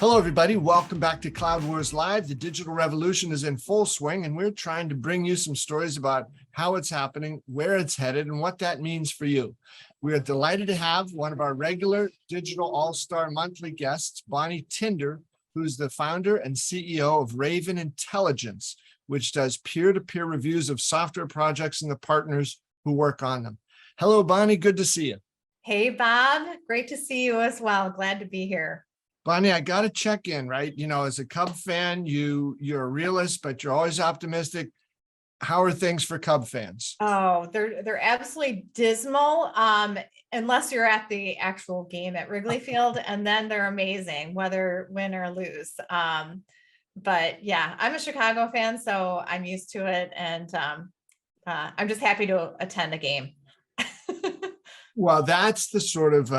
Hello, everybody. Welcome back to Cloud Wars Live. The digital revolution is in full swing, and we're trying to bring you some stories about how it's happening, where it's headed, and what that means for you. We are delighted to have one of our regular digital all-star monthly guests, Bonnie Tinder, who's the founder and CEO of Raven Intelligence, which does peer-to-peer reviews of software projects and the partners who work on them. Hello, Bonnie. Good to see you. Hey, Bob. Great to see you as well. Glad to be here. Bonnie, I got to check in, right? You know, as a Cub fan, you're a realist, but you're always optimistic. How are things for Cub fans? Oh, they're absolutely dismal, unless you're at the actual game at Wrigley Field, and then they're amazing, whether win or lose. But yeah, I'm a Chicago fan, so I'm used to it, and I'm just happy to attend a game. Well, that's the sort of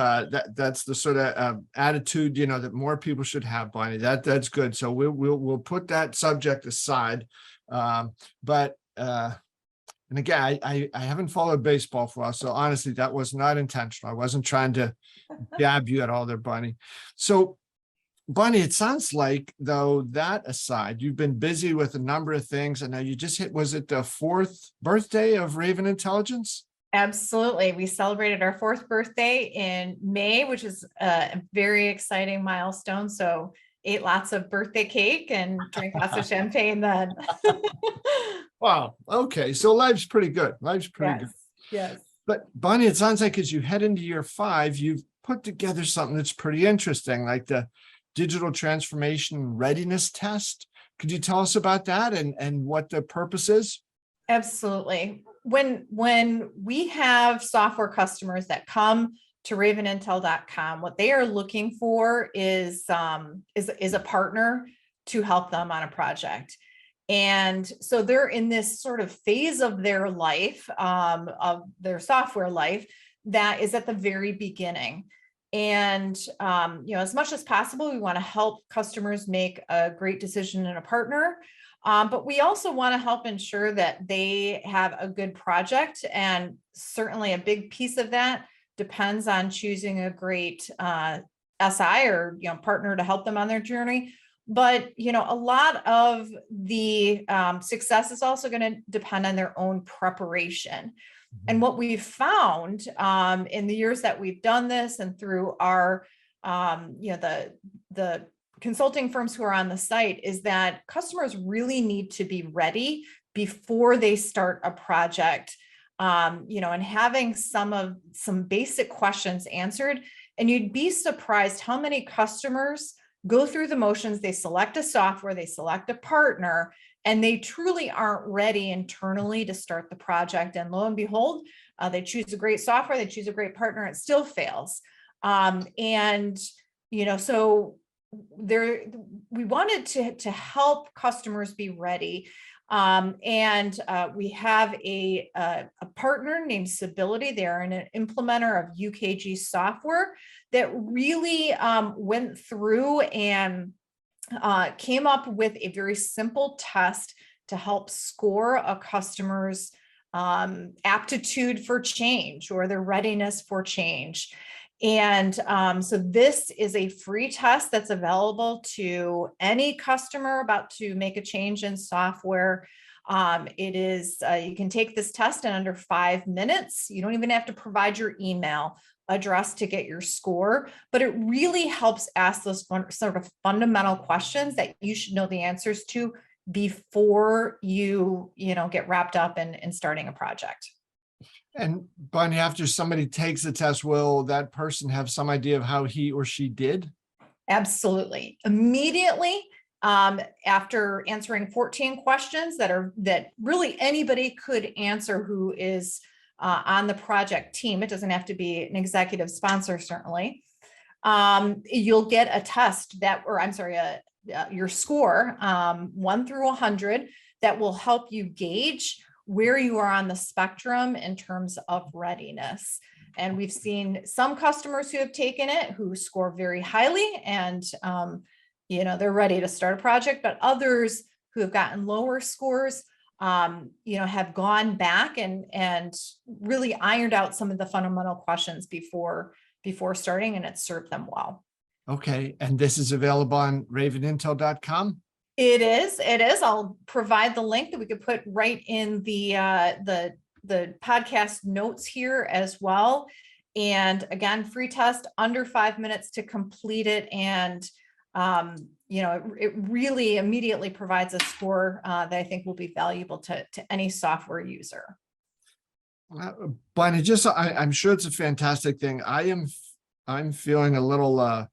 attitude, you know, that more people should have, Bonnie. That's good. So we'll put that subject aside. And again, I haven't followed baseball for a while, so honestly, that was not intentional. I wasn't trying to jab you at all there, Bonnie. So, Bonnie, it sounds like, though, that aside, you've been busy with a number of things, and now you just hit, was it the 4th birthday of Raven Intelligence? Absolutely. We celebrated our 4th birthday in May, which is a very exciting milestone. So ate lots of birthday cake and drank lots of champagne then. Wow. Okay. So life's pretty good. Life's pretty good. Yes. But Bonnie, it sounds like as you head into year 5, you've put together something that's pretty interesting, like the digital transformation readiness test. Could you tell us about that and what the purpose is? Absolutely. When we have software customers that come to ravenintel.com, what they are looking for is a partner to help them on a project. And so they're in this sort of phase of their life, of their software life, that is at the very beginning. And as much as possible, we want to help customers make a great decision in a partner. But we also want to help ensure that they have a good project. And certainly a big piece of that depends on choosing a great SI or partner to help them on their journey. But a lot of the success is also going to depend on their own preparation. And what we've found in the years that we've done this, and through our the consulting firms who are on the site, is that customers really need to be ready before they start a project, and having some basic questions answered. And you'd be surprised how many customers go through the motions. They select a software, they select a partner, and they truly aren't ready internally to start the project. And lo and behold, they choose a great software, they choose a great partner, it still fails. So we wanted to help customers be ready. We have a partner named Stability. They're an implementer of UKG software that really went through and came up with a very simple test to help score a customer's aptitude for change or their readiness for change. And so this is a free test that's available to any customer about to make a change in software. It is, you can take this test in under 5 minutes. You don't even have to provide your email address to get your score, but it really helps ask those sort of fundamental questions that you should know the answers to before you get wrapped up in starting a project. And Bonnie, after somebody takes the test, will that person have some idea of how he or she did? Absolutely. Immediately after answering 14 questions that really anybody could answer who is on the project team. It doesn't have to be an executive sponsor, certainly. You'll get a test your score, 1 through 100, that will help you gauge where you are on the spectrum in terms of readiness. And we've seen some customers who have taken it who score very highly and, they're ready to start a project, but others who have gotten lower scores, have gone back and really ironed out some of the fundamental questions before starting, and it served them well. Okay. And this is available on ravenintel.com. It is. It is. I'll provide the link that we could put right in the podcast notes here as well. And again, free test, under 5 minutes to complete it. And it really immediately provides a score that I think will be valuable to any software user. Bonnie, I'm sure it's a fantastic thing. I'm feeling a little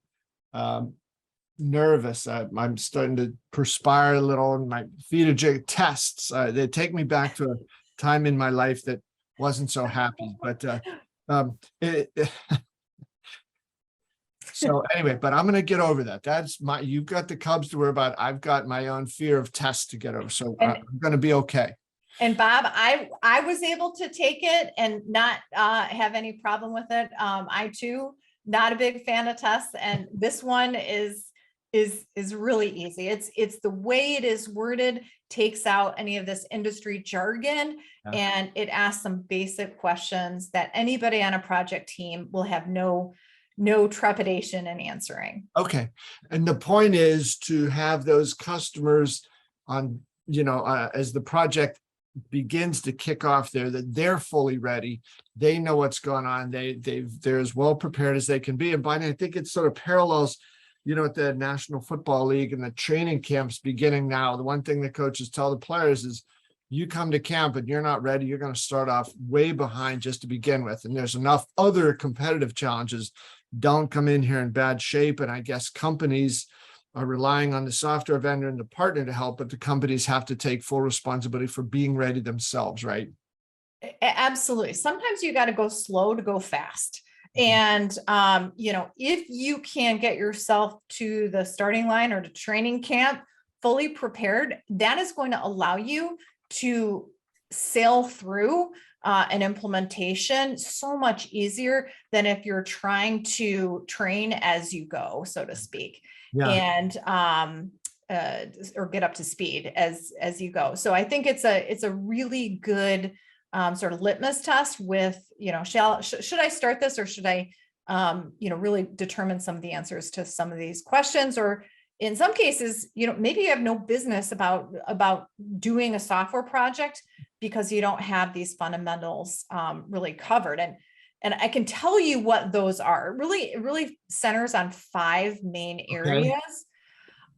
nervous. I'm starting to perspire a little, and my feet are tests. They take me back to a time in my life that wasn't so happy. But so anyway, but I'm going to get over that. You've got the Cubs to worry about. I've got my own fear of tests to get over. So I'm going to be okay. And Bob, I was able to take it and not have any problem with it. I too, not a big fan of tests, and this one is really easy. It's the way it is worded, takes out any of this industry jargon, and it asks some basic questions that anybody on a project team will have no trepidation in answering. Okay. And the point is to have those customers on, as the project begins to kick off there, that they're fully ready. They know what's going on. They're as well prepared as they can be. And I think it sort of parallels, at the National Football League and the training camps beginning now. The one thing the coaches tell the players is, you come to camp and you're not ready, you're going to start off way behind just to begin with. And there's enough other competitive challenges. Don't come in here in bad shape. And I guess companies are relying on the software vendor and the partner to help, but the companies have to take full responsibility for being ready themselves, right? Absolutely. Sometimes you got to go slow to go fast. And, if you can get yourself to the starting line or to training camp fully prepared, that is going to allow you to sail through an implementation so much easier than if you're trying to train as you go, so to speak. Yeah. And or get up to speed as you go. So I think it's a really good sort of litmus test with, should I start this, or should I really determine some of the answers to some of these questions, or in some cases, maybe you have no business about doing a software project because you don't have these fundamentals really covered. And I can tell you what those are. It really centers on 5 main areas.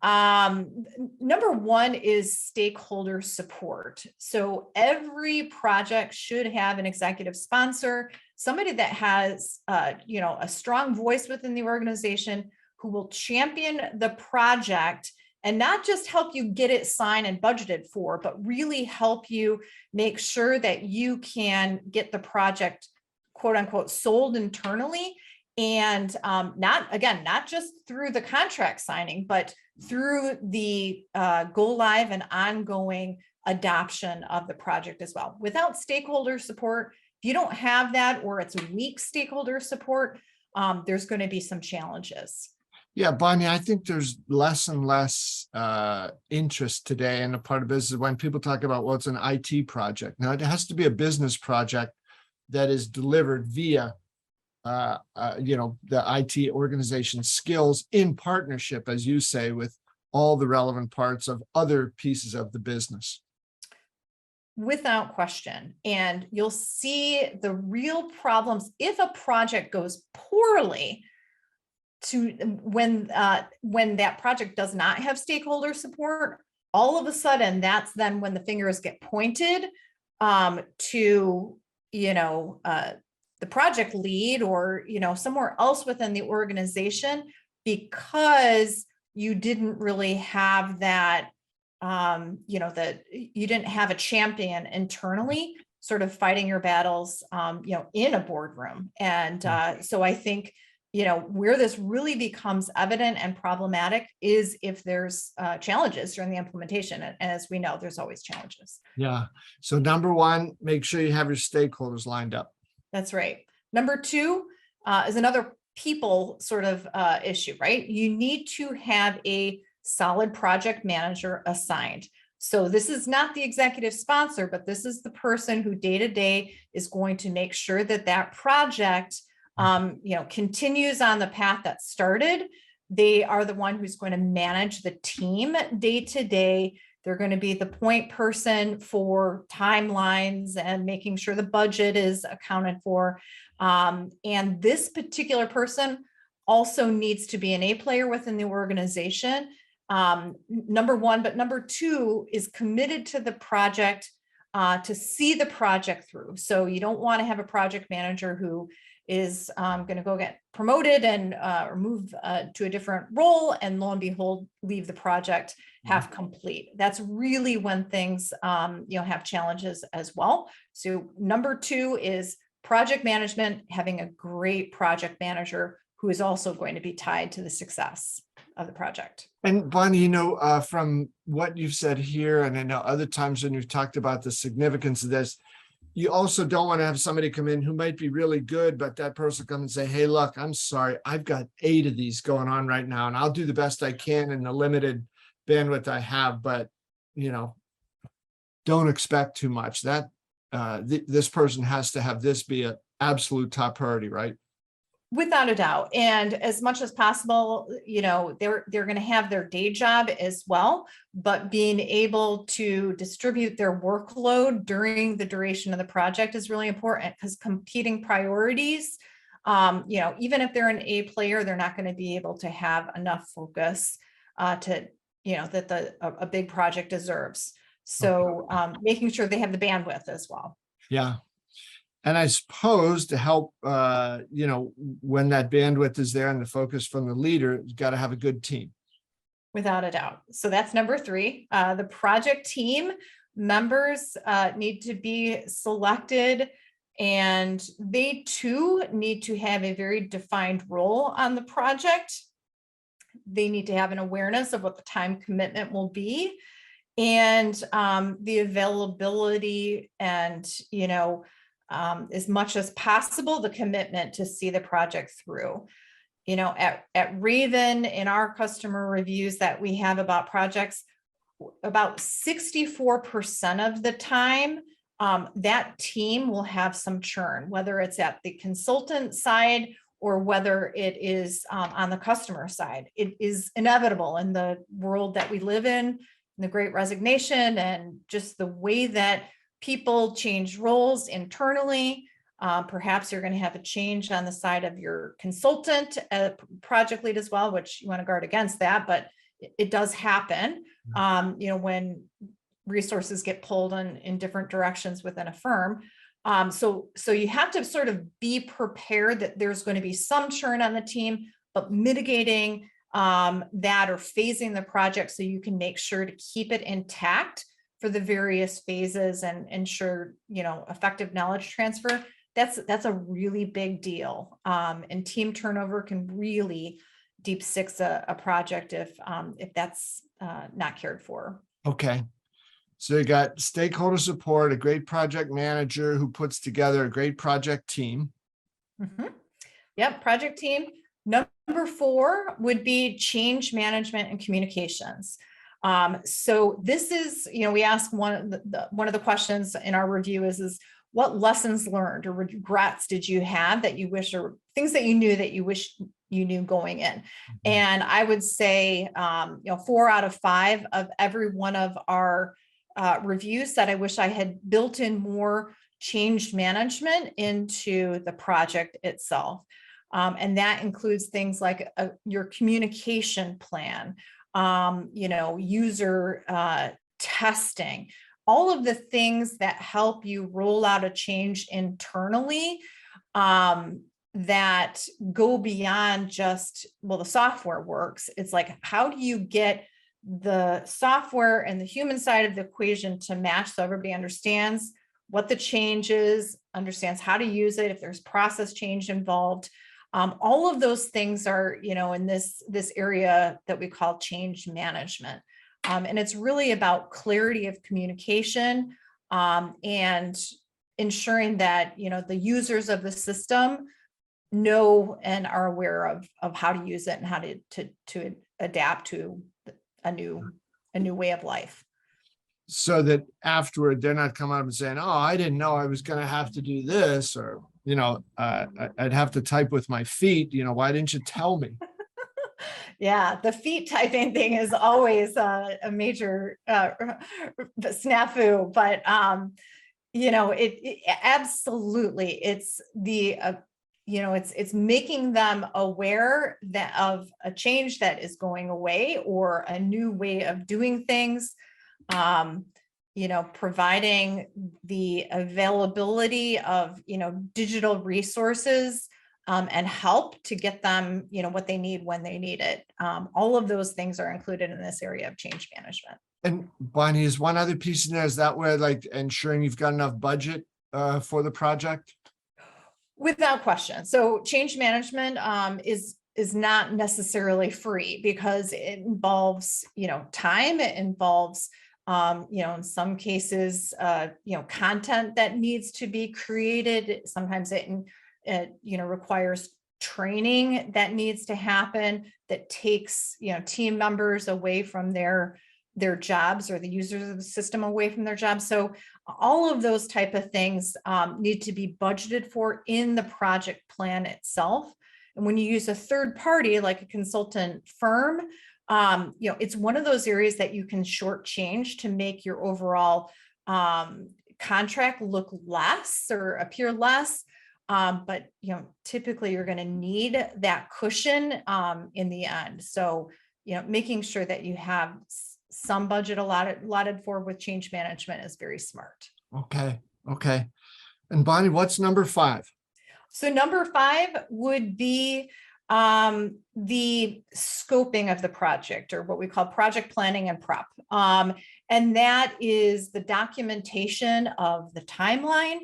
Number one is stakeholder support. So every project should have an executive sponsor, somebody that has, a strong voice within the organization, who will champion the project and not just help you get it signed and budgeted for, but really help you make sure that you can get the project, quote unquote, sold internally. And not just through the contract signing, but through the go live and ongoing adoption of the project as well. Without stakeholder support, if you don't have that, or it's weak stakeholder support, there's going to be some challenges. Yeah, Bonnie, I think there's less and less interest today in a part of business when people talk about, well, it's an IT project. Now, it has to be a business project that is delivered via the IT organization skills in partnership, as you say, with all the relevant parts of other pieces of the business. Without question. And you'll see the real problems if a project goes poorly when that project does not have stakeholder support. All of a sudden, that's then when the fingers get pointed to the project lead, or somewhere else within the organization, because you didn't really have that that you didn't have a champion internally sort of fighting your battles in a boardroom. And so I think where this really becomes evident and problematic is if there's challenges during the implementation. And as we know, there's always challenges. Yeah. So number one, make sure you have your stakeholders lined up. That's right. Number two is another people sort of issue, right? You need to have a solid project manager assigned. So this is not the executive sponsor, but this is the person who day to day is going to make sure that that project continues on the path that started, They are the one who's going to manage the team day to day. They're going to be the point person for timelines and making sure the budget is accounted for. And this particular person also needs to be an A player within the organization. Number one, but number two is committed to the project to see the project through. So you don't want to have a project manager who is going to go get promoted and or move to a different role, and lo and behold, leave the project half complete. That's really when things have challenges as well. So number two is project management, having a great project manager who is also going to be tied to the success of the project. And Bonnie, from what you've said here, and I know other times when you've talked about the significance of this, you also don't want to have somebody come in who might be really good, but that person come and say, hey, look, I'm sorry, I've got 8 of these going on right now, and I'll do the best I can in the limited bandwidth I have, but, don't expect too much. That this person has to have this be an absolute top priority, right? Without a doubt. And as much as possible, they're going to have their day job as well, but being able to distribute their workload during the duration of the project is really important, because competing priorities, even if they're an A player, they're not going to be able to have enough focus that a big project deserves. So making sure they have the bandwidth as well. Yeah. And I suppose to help, when that bandwidth is there and the focus from the leader, you've got to have a good team. Without a doubt. So that's number 3. The project team members need to be selected, and they too need to have a very defined role on the project. They need to have an awareness of what the time commitment will be, and the availability, and as much as possible, the commitment to see the project through. At Raven, in our customer reviews that we have about projects, about 64% of the time, that team will have some churn, whether it's at the consultant side or whether it is on the customer side. It is inevitable in the world that we live in, the Great Resignation, and just the way that people change roles internally. Perhaps you're going to have a change on the side of your consultant, project lead as well, which you want to guard against that, but it does happen. When resources get pulled in different directions within a firm. So you have to sort of be prepared that there's going to be some churn on the team, but mitigating that or phasing the project so you can make sure to keep it intact for the various phases and ensure, effective knowledge transfer. That's a really big deal. And team turnover can really deep six a project if that's not cared for. Okay. So you got stakeholder support, a great project manager who puts together a great project team. Mm-hmm. Yep. Project team. Number 4 would be change management and communications. So this is, we ask one of the questions in our review is what lessons learned or regrets did you have that you wish, or things that you knew that you wish you knew going in? Mm-hmm. And I would say, 4 out of 5 of every one of our reviews that I wish I had built in more change management into the project itself. And that includes things like your communication plan, user testing, all of the things that help you roll out a change internally that go beyond just, the software works. It's like, how do you get the software and the human side of the equation to match so everybody understands what the change is, understands how to use it, if there's process change involved. All of those things are, in this area that we call change management. And it's really about clarity of communication and ensuring that, the users of the system know and are aware of how to use it and how to adapt to a new way of life. So that afterward, they're not coming up and saying, oh, I didn't know I was going to have to do this, or, I'd have to type with my feet. Why didn't you tell me? Yeah, the feet typing thing is always a major snafu, but it absolutely, it's the it's making them aware that of a change that is going away or a new way of doing things. Um, providing the availability of digital resources and help to get them what they need when they need it. All of those things are included in this area of change management. And Bonnie, is one other piece in there, is that where like ensuring you've got enough budget for the project? Without question. So change management is not necessarily free because it involves time. It involves in some cases content that needs to be created. Sometimes it requires training that needs to happen, that takes team members away from their jobs, or the users of the system away from their jobs. So all of those type of things need to be budgeted for in the project plan itself. And when you use a third party, like a consultant firm, it's one of those areas that you can shortchange to make your overall contract look less or appear less. But typically you're going to need that cushion in the end. So making sure that you have some budget allotted for with change management is very smart. Okay. And Bonnie, what's number 5? So number 5 would be the scoping of the project, or what we call project planning and prep. And that is the documentation of the timeline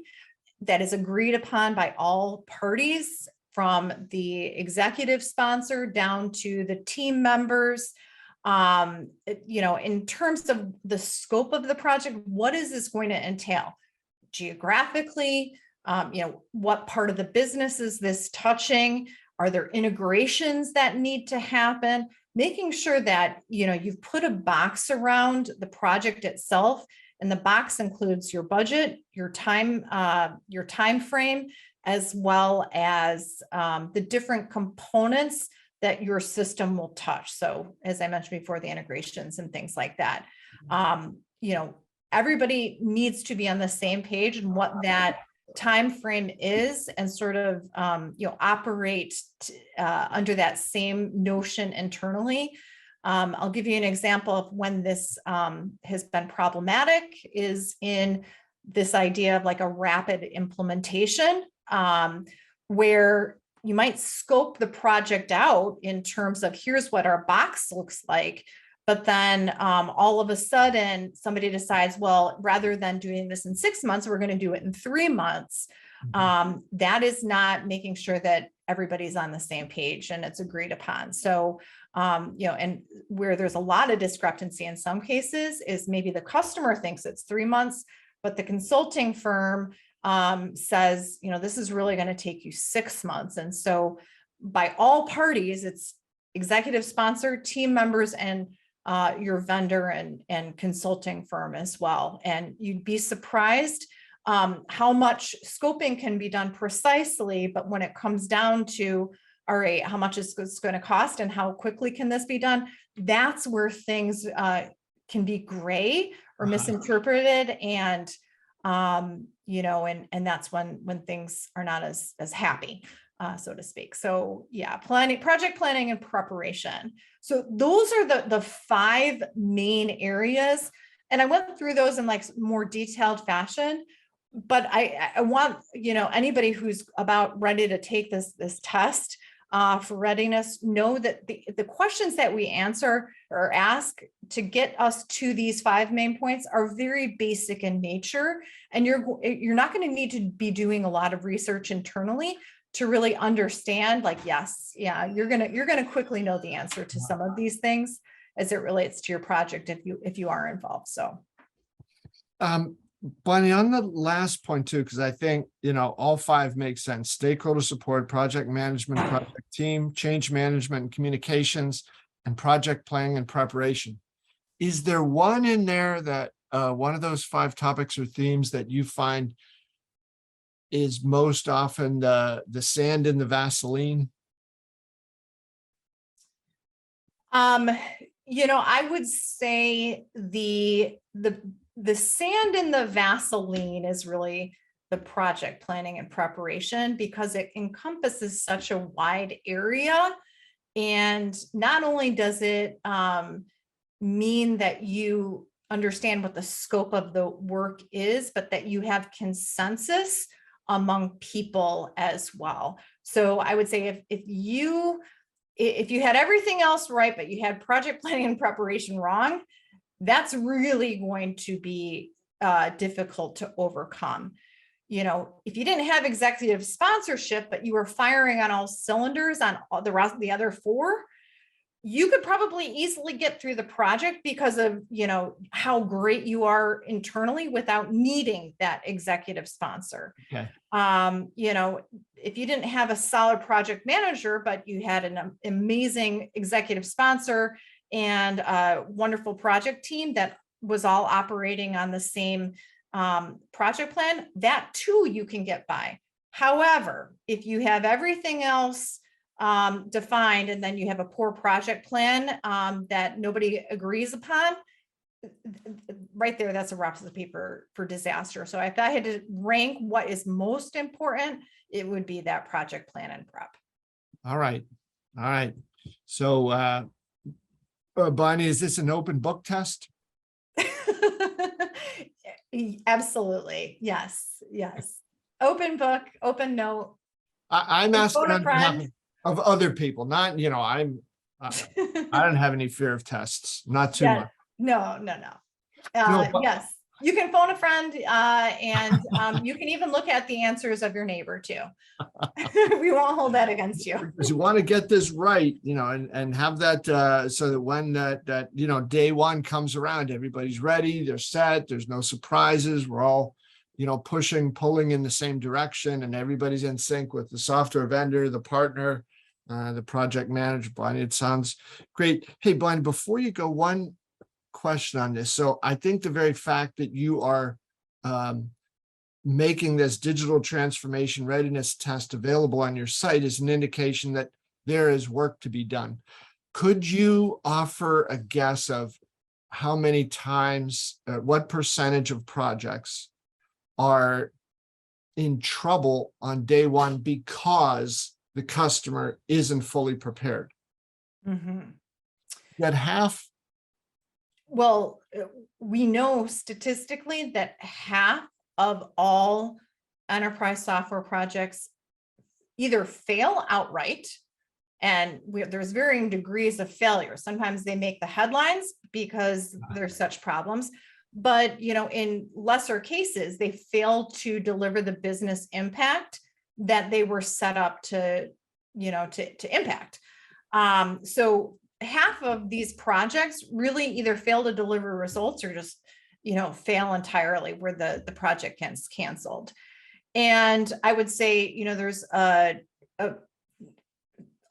that is agreed upon by all parties, from the executive sponsor down to the team members. In terms of the scope of the project, what is this going to entail geographically? What part of the business is this touching? Are there integrations that need to happen? Making sure that you've put a box around the project itself, and the box includes your budget, your time frame, as well as the different components that your system will touch. So as I mentioned before, the integrations and things like that. Everybody needs to be on the same page and what that time frame is, and sort of operate under that same notion internally. I'll give you an example of when this has been problematic, is in this idea of like a rapid implementation, where you might scope the project out in terms of here's what our box looks like. But then all of a sudden somebody decides, well, rather than doing this in 6 months, we're going to do it in 3 months. That is not making sure that everybody's on the same page and it's agreed upon. So, and where there's a lot of discrepancy in some cases is maybe the customer thinks it's 3 months, but the consulting firm says, this is really going to take you 6 months. And so by all parties, it's executive sponsor, team members, and your vendor and consulting firm as well. And you'd be surprised how much scoping can be done precisely, but when it comes down to, all right, how much is this going to cost and how quickly can this be done? That's where things can be gray or misinterpreted, and and that's when things are not as happy, so to speak. So yeah, project planning and preparation. So those are the 5 main areas. And I went through those in like more detailed fashion, but I want, anybody who's about ready to take this test for readiness, know that the questions that we answer or ask to get us to these 5 main points are very basic in nature. And you're not going to need to be doing a lot of research internally to really understand, like, yes, yeah, you're gonna quickly know the answer to some of these things as it relates to your project if you are involved. So Bonnie, on the last point too, because I think all 5 make sense: stakeholder support, project management, project team, change management and communications, and project planning and preparation. Is there one in there that one of those 5 topics or themes that you find is most often the sand in the Vaseline? Um, I would say the sand and the Vaseline is really the project planning and preparation, because it encompasses such a wide area. And not only does it mean that you understand what the scope of the work is, but that you have consensus among people as well. So I would say if you had everything else right, but you had project planning and preparation wrong, that's really going to be difficult to overcome. If you didn't have executive sponsorship, but you were firing on all cylinders on all the other four, you could probably easily get through the project because of, how great you are internally without needing that executive sponsor. Okay. If you didn't have a solid project manager, but you had an amazing executive sponsor and a wonderful project team that was all operating on the same project plan, that too you can get by. However, if you have everything else defined and then you have a poor project plan that nobody agrees upon, right there, that's a recipe for disaster. So if I had to rank what is most important, it would be that project plan and prep. All right. So Bonnie, is this an open book test? Absolutely. Yes. Open book, open note. I'm asking Phone a on behalf friend. of other people, not, I don't have any fear of tests, not too much. No. No. Yes, you can phone a friend and you can even look at the answers of your neighbor too. We won't hold that against you. Because you want to get this right, and have that so that when that day one comes around, everybody's ready, they're set, there's no surprises, we're all pulling in the same direction, and everybody's in sync with the software vendor, the partner, the project manager. Bonnie, it sounds great. Hey, Bonnie, before you go, one question on this. So I think the very fact that you are making this digital transformation readiness test available on your site is an indication that there is work to be done. Could you offer a guess of how many times, what percentage of projects are in trouble on day one because the customer isn't fully prepared? Mm-hmm. That half? Well, we know statistically that half of all enterprise software projects either fail outright, and there's varying degrees of failure. Sometimes they make the headlines because there's such problems, but in lesser cases, they fail to deliver the business impact that they were set up to impact. So half of these projects really either fail to deliver results or just fail entirely, where the project gets canceled. And I would say there's a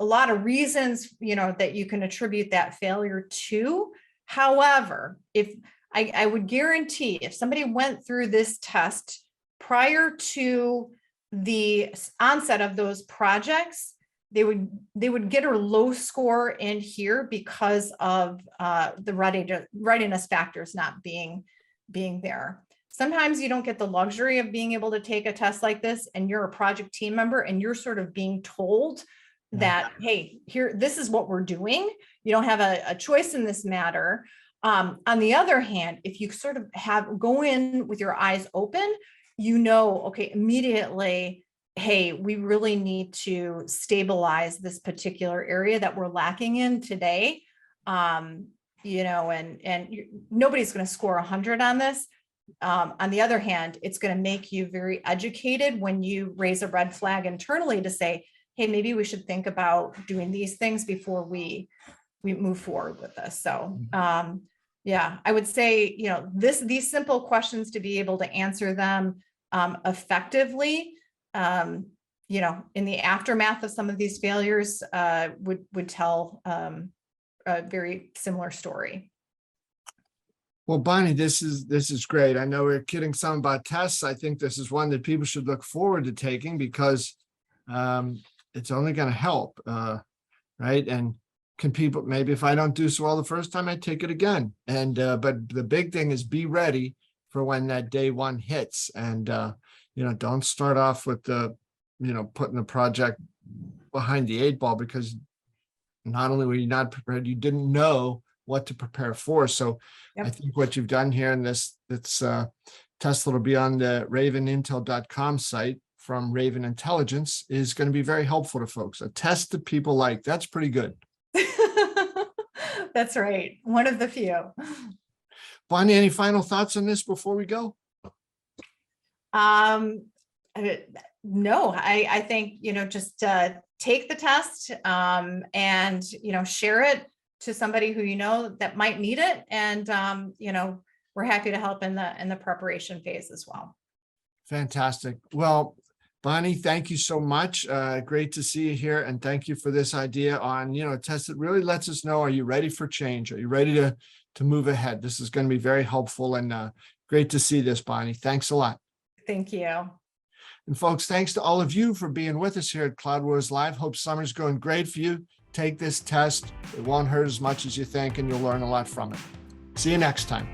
lot of reasons that you can attribute that failure to. However, if I would guarantee if somebody went through this test prior to the onset of those projects, they would get a low score in here because of the readiness factors not being there. Sometimes you don't get the luxury of being able to take a test like this, and you're a project team member and you're sort of being told that, hey, here, this is what we're doing. You don't have a choice in this matter. On the other hand, if you sort of go in with your eyes open, okay, immediately, hey, we really need to stabilize this particular area that we're lacking in today. And nobody's going to score 100 on this. On the other hand, it's going to make you very educated when you raise a red flag internally to say, hey, maybe we should think about doing these things before we move forward with this. So yeah, I would say, these simple questions, to be able to answer them effectively, in the aftermath of some of these failures, would tell a very similar story. Well, Bonnie, this is great. I know we're kidding some about tests. I think this is one that people should look forward to taking, because it's only going to help, right? And can people, maybe if I don't do so well the first time, I take it again. And, but the big thing is be ready for when that day one hits. And, don't start off with putting the project behind the 8 ball, because not only were you not prepared, you didn't know what to prepare for. So Yep. I think what you've done here in this test that'll be on the ravenintel.com site from Raven Intelligence is going to be very helpful to folks. A test that people like. That's pretty good. That's right. One of the few. Bonnie, any final thoughts on this before we go? No, I think, just take the test and, share it to somebody who that might need it. And, we're happy to help in the preparation phase as well. Fantastic. Well, Bonnie, thank you so much. Great to see you here. And thank you for this idea on, a test that really lets us know, are you ready for change? Are you ready to move ahead? This is going to be very helpful, and great to see this, Bonnie. Thanks a lot. Thank you. And folks, thanks to all of you for being with us here at Cloud Wars Live. Hope summer's going great for you. Take this test. It won't hurt as much as you think, and you'll learn a lot from it. See you next time.